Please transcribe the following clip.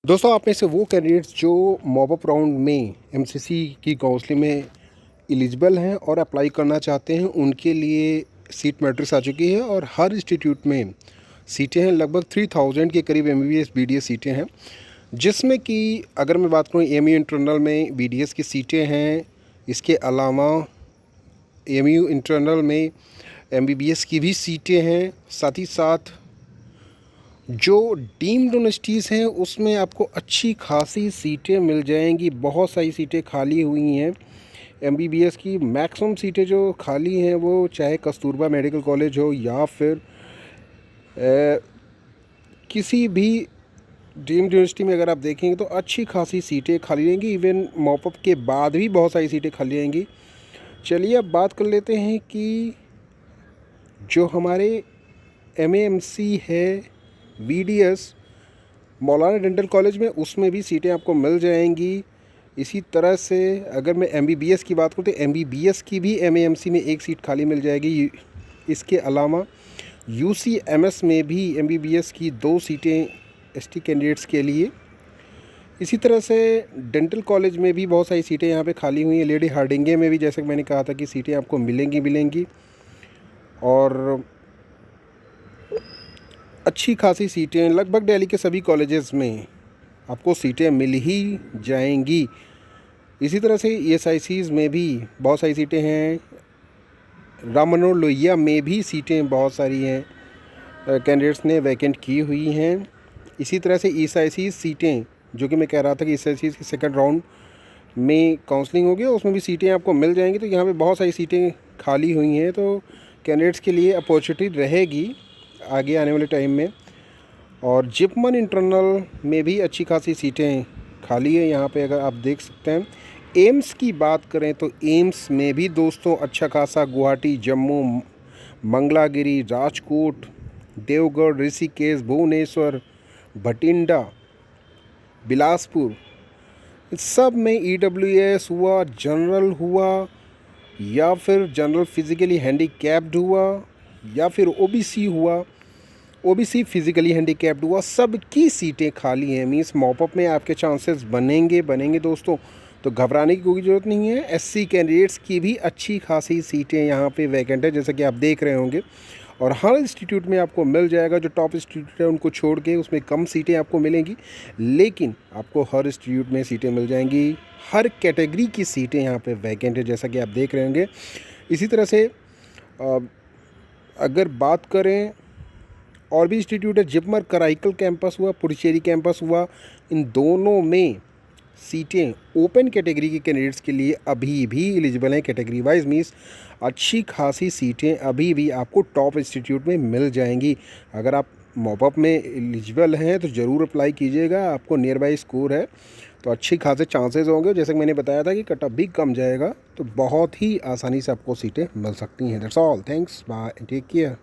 दोस्तों, आप में से वो कैंडिडेट्स जो मॉप अप राउंड में एमसीसी की काउंसलिंग में एलिजिबल हैं और अप्लाई करना चाहते हैं, उनके लिए सीट मैट्रिक्स आ चुकी है और हर इंस्टीट्यूट में सीटें हैं। लगभग 3000 के करीब एमबीबीएस बीडीएस सीटें हैं, जिसमें कि अगर मैं बात करूं एमयू इंटरनल में बीडीएस की सीटें हैं। इसके अलावा एमयू इंटरनल में एमबीबीएस की भी सीटें हैं। साथ ही साथ जो डीम्ड यूनिवर्सिटीज़ हैं उसमें आपको अच्छी खासी सीटें मिल जाएंगी। बहुत सारी सीटें खाली हुई हैं। एमबीबीएस की मैक्सिमम सीटें जो खाली हैं वो चाहे कस्तूरबा मेडिकल कॉलेज हो या फिर किसी भी डीम्ड यूनिवर्सिटी में अगर आप देखेंगे तो अच्छी खासी सीटें खाली रहेंगी। इवन मॉपअप के बाद भी बहुत सारी सीटें खाली रहेंगी। चलिए अब बात कर लेते हैं कि जो हमारे एमएएमसी है बीडीएस मौलाना डेंटल कॉलेज में, उसमें भी सीटें आपको मिल जाएंगी। इसी तरह से अगर मैं एमबीबीएस की बात करूँ तो एमबीबीएस की भी एमएएमसी में एक सीट खाली मिल जाएगी। इसके अलावा यूसीएमएस में भी एमबीबीएस की 2 सीटें एसटी कैंडिडेट्स के लिए। इसी तरह से डेंटल कॉलेज में भी बहुत सारी सीटें यहाँ पे खाली हुई हैं। लेडी हार्डिंगे में भी जैसे कि मैंने कहा था कि सीटें आपको मिलेंगी और अच्छी खासी सीटें लगभग दिल्ली के सभी कॉलेजेस में आपको सीटें मिल ही जाएंगी। इसी तरह से ईएसआईसीज़ में भी बहुत सारी सीटें हैं। राम मनोहर लोहिया में भी सीटें बहुत सारी हैं, कैंडिडेट्स ने वैकेंट की हुई हैं। इसी तरह से ईएसआईसीज़ सीटें जो कि मैं कह रहा था कि ईएसआईसीज़ के सेकंड राउंड में काउंसलिंग होगी, उसमें भी सीटें आपको मिल जाएंगी। तो यहाँ पे बहुत सारी सीटें खाली हुई हैं, तो कैंडिडेट्स के लिए अपॉर्चुनिटी रहेगी आगे आने वाले टाइम में। और जिपमन इंटरनल में भी अच्छी खासी सीटें खाली है यहाँ पे, अगर आप देख सकते हैं। एम्स की बात करें तो एम्स में भी दोस्तों अच्छा खासा गुवाहाटी, जम्मू, मंगलागिरी, राजकोट, देवगढ़, ऋषिकेश, भुवनेश्वर, भटिंडा, बिलासपुर, इस सब में ईडब्ल्यूएस हुआ, जनरल हुआ या फिर जनरल फिज़िकली हैंडीकैप्ड हुआ या फिर ओबीसी हुआ, ओबीसी फिज़िकली हैंडीकैप्ड हुआ, सब की सीटें खाली हैं। मीन्स मॉपअप में आपके चांसेस बनेंगे दोस्तों, तो घबराने की कोई ज़रूरत नहीं है। एससी कैंडिडेट्स की भी अच्छी खासी सीटें यहाँ पे वैकेंट है, जैसा कि आप देख रहे होंगे। और हर इंस्टीट्यूट में आपको मिल जाएगा। जो टॉप इंस्टीट्यूट है उनको छोड़ के उसमें कम सीटें आपको मिलेंगी, लेकिन आपको हर इंस्टीट्यूट में सीटें मिल जाएंगी। हर कैटेगरी की सीटें यहाँ पे वैकेंट है, जैसा कि आप देख रहे होंगे। इसी तरह से अगर बात करें और भी इंस्टीट्यूट है, जिपमर कराईकल कैंपस हुआ, पुडुचेरी कैंपस हुआ, इन दोनों में सीटें ओपन कैटेगरी के कैंडिडेट्स के लिए अभी भी एलिजिबल हैं। कैटेगरी वाइज मीन्स अच्छी खासी सीटें अभी भी आपको टॉप इंस्टीट्यूट में मिल जाएंगी। अगर आप मॉपअप में एलिजिबल हैं तो ज़रूर अप्लाई कीजिएगा। आपको नियर बाई स्कोर है तो अच्छी खासे चांसेस होंगे। जैसे कि मैंने बताया था कि कट ऑफ भी कम जाएगा, तो बहुत ही आसानी से आपको सीटें मिल सकती हैं। That's all, thanks, bye, take care.